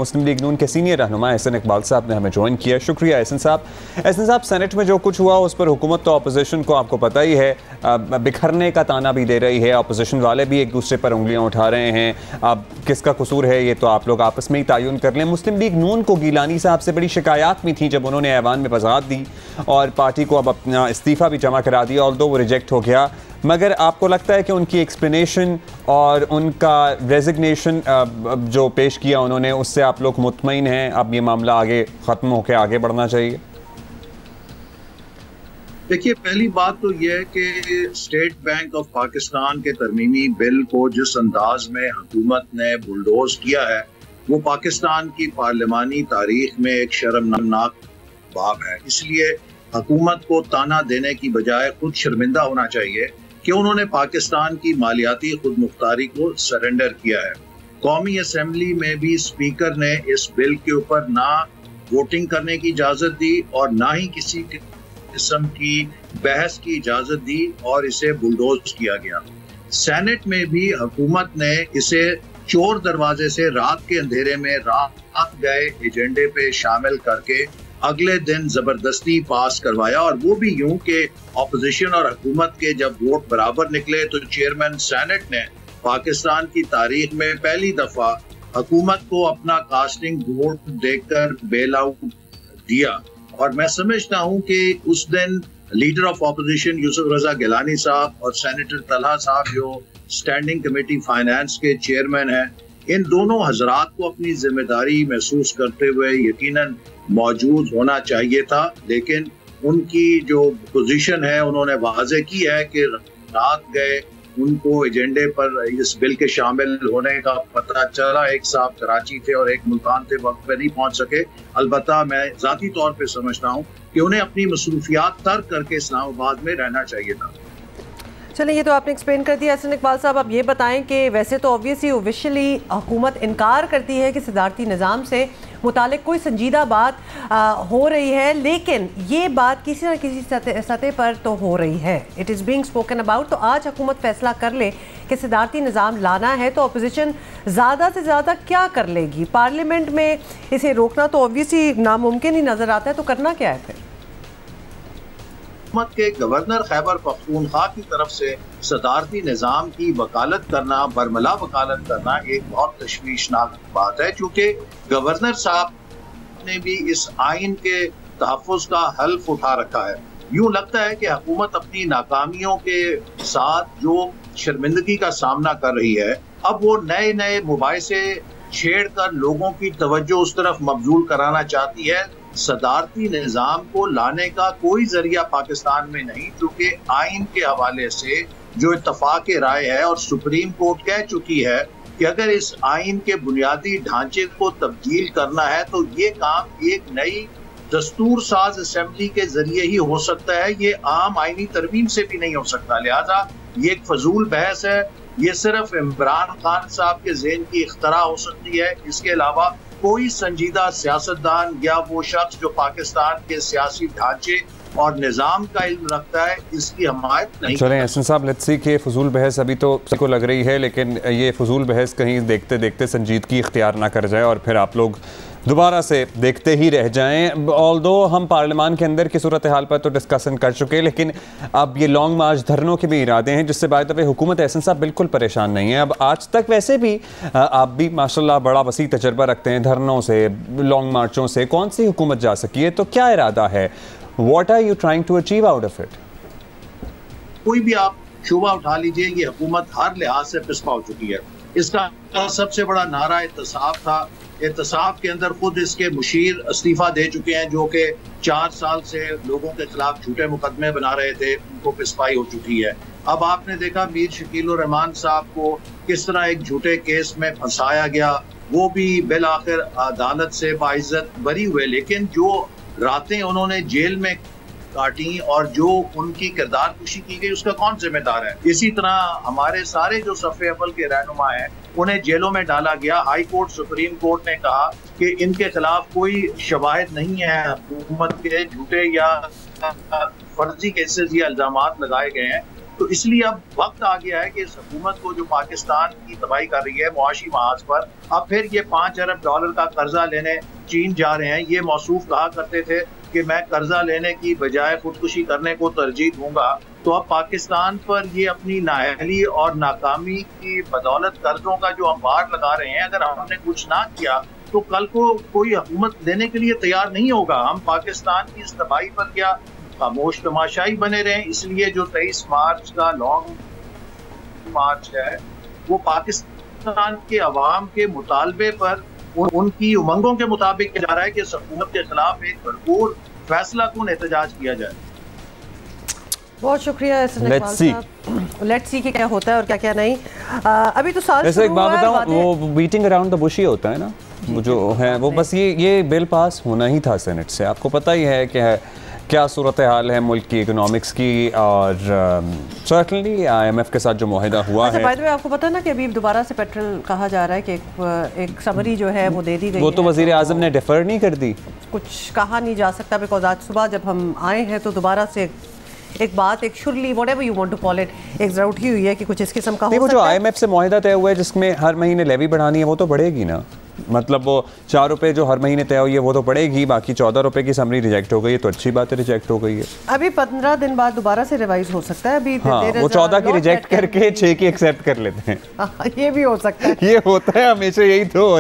मुस्लिम league नून के senior रहनुमा एहसन इकबाल साहब ने हमें ज्वाइन किया। शुक्रिया एहसन साहब। एहसन साहब, सेनेट में जो कुछ हुआ उस पर हुकूमत तो अपोजिशन को आपको पता ही है बिखरने का ताना भी दे रही है, अपोजिशन वाले भी एक दूसरे पर उंगलियां उठा रहे हैं। अब किसका कसूर है ये तो आप लोग आपस में ही तयन कर लें। मुस्लिम लीग नून को गिलानी साहब से बड़ी शिकायत भी थी जब उन्होंने ऐवान में वजाहत दी और पार्टी को अब अपना इस्तीफ़ा भी जमा करा दिया, ऑल्दो वो रिजेक्ट हो गया। मगर आपको लगता है कि उनकी एक्सप्लेनेशन और उनका रेजिग्नेशन जो पेश किया उन्होंने, उससे आप लोग मुतमईन हैं अब ये मामला आगे ख़त्म होकर आगे बढ़ना चाहिए? देखिए, पहली बात तो यह है कि स्टेट बैंक ऑफ पाकिस्तान के तरमीमी बिल को जिस अंदाज में हुकूमत ने बुलडोज किया है वो पाकिस्तान की पार्लिमानी तारीख में एक शर्मनाक बाब है। इसलिए हुकूमत को ताना देने की बजाय खुद शर्मिंदा होना चाहिए कि उन्होंने पाकिस्तान की मालियाती खुद मुख्तारी को सरेंडर किया है। कौमी असम्बली में भी स्पीकर ने इस बिल के ऊपर ना वोटिंग करने की इजाजत दी और ना ही किसी किस्म की बहस की इजाजत दी और इसे बुलडोज किया गया। सेनेट में भी हुकूमत ने इसे चोर दरवाजे से रात के अंधेरे में रात गए एजेंडे पे शामिल करके अगले दिन जबरदस्ती पास करवाया, और वो भी यूं कि ऑपोजिशन और हुकूमत के जब वोट बराबर निकले तो चेयरमैन सेनेट ने पाकिस्तान की तारीख में पहली दफा हुकूमत को अपना कास्टिंग वोट देकर बेल आउट दिया। और मैं समझता हूं कि उस दिन लीडर ऑफ ऑपोजिशन यूसुफ रजा गिलानी साहब और सेनेटर तलहा साहब जो स्टैंडिंग कमेटी फाइनेंस के चेयरमैन हैं, इन दोनों हजरात को अपनी जिम्मेदारी महसूस करते हुए यकीनन मौजूद होना चाहिए था। लेकिन उनकी जो पोजीशन है उन्होंने वाजे की है कि रात गए उनको एजेंडे पर इस बिल के शामिल होने का पता चला। एक साहब कराची थे और एक मुल्तान थे, वक्त पे नहीं पहुंच सके। अलबत्ता मैं जाती तौर पे समझता हूं कि उन्हें अपनी मसरूफियात तर्क करके इस्लामाबाद में रहना चाहिए था। चलिए, ये तो आपने एक्सप्लेन कर दिया। एहसन इकबाल साहब, अब ये बताएं कि वैसे तो ऑब्वियसली ऑफिशियली हुकूमत इनकार करती है कि सदारती निज़ाम से मुतालिक कोई संजीदा बात हो रही है, लेकिन ये बात किसी न किसी सतह पर तो हो रही है। It is being spoken about. तो आज हुकूमत फैसला कर ले कि सदारती निज़ाम लाना है तो अपोजिशन ज़्यादा से ज़्यादा क्या कर लेगी? पार्लियामेंट में इसे रोकना तो ऑब्वियसली नामुमकिन ही नज़र आता है, तो करना क्या है फिर? हुकूमत के गवर्नर खैबर पख्तूनख्वा की तरफ से सदारती निज़ाम की वकालत करना, बरमला वकालत करना एक बहुत तशवीशनाक बात है, क्योंकि गवर्नर साहब ने भी इस आइन के तहफ़्फ़ुज़ का हल्फ उठा रखा है। यूं लगता है कि हुकूमत अपनी नाकामियों के साथ जो शर्मिंदगी का सामना कर रही है, अब वो नए नए मुबाहिसे छेड़ कर लोगों की तवज्जो उस तरफ मबजूल कराना चाहती है। सदारती निज़ाम को लाने का कोई जरिया पाकिस्तान में नहीं, क्योंकि आइन के हवाले से जो इत्तफाक राय है और सुप्रीम कोर्ट कह चुकी है कि अगर इस आइन के बुनियादी ढांचे को तब्दील करना है तो ये काम एक नई दस्तूर साज असेंबली के जरिए ही हो सकता है, ये आम आइनी तरमीम से भी नहीं हो सकता। लिहाजा ये एक फजूल बहस है, ये सिर्फ इमरान खान साहब के ज़हन की इख्तरा हो सकती है। इसके अलावा कोई संजीदा सियासतदान या वो शख्स जो पाकिस्तान के सियासी ढांचे और निज़ाम का इल्म रखता है इसकी हमायत नहीं। चलें एहसन साहब, लेट्स सी कि फजूल बहस अभी तो सबको लग रही है, लेकिन ये फजूल बहस कहीं देखते देखते संजीदगी इख्तियार ना कर जाए और फिर आप लोग दोबारा से देखते ही रह जाएं। ऑल्दो हम पार्लियामान के अंदर की सूरत हाल पर तो डिस्कशन कर चुके, लेकिन अब ये लॉन्ग मार्च धरनों के भी इरादे हैं, जिससे बाय द वे हुकूमत एहसन साहब बिल्कुल परेशान नहीं है। अब आज तक वैसे भी आप भी माशाल्लाह बड़ा वसी तजर्बा रखते हैं धरनों से, लॉन्ग मार्चों से, कौन सी हुकूमत जा सकी है? तो क्या इरादा है? What are you trying to achieve out of it? कोई भी आप शुबा उठा लीजिए, ये हुकूमत हर लिहाज से पिस्पा हो चुकी है। इसका सबसे बड़ा नारा एहतसाब था। एहतसाब के अंदर खुद इसके मुशीर इस्तीफा दे चुके हैं, जो कि 4 साल से लोगों के खिलाफ झूठे मुकदमे बना रहे थे, उनको पिस्पाई हो चुकी है। अब आपने देखा मीर शकील रहमान साहब को किस तरह एक झूठे केस में फंसाया गया, वो भी बिल आखिर अदालत से बाइज्जत बरी हुए, लेकिन जो रातें उन्होंने जेल में काटी और जो उनकी किरदार कुशी की गई उसका कौन जिम्मेदार है? इसी तरह हमारे सारे जो सफ़े अव्वल के रहनुमा हैं उन्हें जेलों में डाला गया। हाई कोर्ट, सुप्रीम कोर्ट ने कहा कि इनके खिलाफ कोई शवाहिद नहीं है, हुकूमत के झूठे या फर्जी केसेस या इल्जामात लगाए गए हैं। तो इसलिए अब वक्त आ गया है कि इस हुकूमत को जो पाकिस्तान की तबाही कर रही है मुआशी महाज पर, अब फिर ये $5 अरब का कर्जा लेने चीन जा रहे हैं। ये मौसूफ कहा करते थे कि मैं कर्जा लेने की बजाय खुदकुशी करने को तरजीह दूंगा। तो अब पाकिस्तान पर ये अपनी नाअहली और नाकामी की बदौलत कर्जों का जो अंबार लगा रहे हैं, अगर हमने कुछ ना किया तो कल को कोई हुकूमत देने के लिए तैयार नहीं होगा। हम पाकिस्तान की इस तबाही पर क्या खामोश तमाशाई बने रहें? इसलिए जो 23 मार्च का लॉन्ग मार्च है वो पाकिस्तान के अवाम के मुतालबे पर उनकी उमंगों के मुताबिक जा रहा है कि हुकूमत के खिलाफ एक भरपूर फैसला कौन एहतजाज किया जाए। बहुत शुक्रिया। लेट्स सी कि क्या होता है और क्या क्या नहीं। अभी तो साल एक बात बताऊं, वो बीटिंग अराउंड द बुश ही होता है ना, वो जो है वो बस ये बिल पास होना ही था सेनेट से। आपको पता ही है कि क्या सूरत हाल है मुल्क की इकोनॉमिक्स की, और सर्टनली IMF के साथ जो मुआहिदा हुआ है। बाय द वे आपको पता है ना कि अभी दोबारा से पेट्रोल कहा जा रहा है कि एक समरी जो है वो दे दी गई। वो तो वज़ीर आज़म ने डिफर नहीं कर दी, कुछ कहा नहीं जा सकता, बिकॉज आज सुबह जब हम आए हैं तो दोबारा से एक बात, एक surely whatever you want to call it, एक जरूर उठी हुई है कि कुछ इस किस्म का हो सकता है। वो जो IMF से मुआहिदा तय हुआ है जिसमें हर महीने लेवी बढ़ानी है, वो तो बढ़ेगी ना। मतलब वो 4 रुपए जो हर महीने तय हुई है वो तो पड़ेगी, बाकी 14 रुपए की समरी रिजेक्ट हो गई है, तो अच्छी बात है रिजेक्ट हो गई है। अभी 15 दिन बाद दोबारा से रिवाइज हो सकता है। अभी हाँ, वो 14 की रिजेक्ट करके 6 की एक्सेप्ट कर लेते हैं। ये भी हो सकता है, ये होता है हमेशा, यही तो।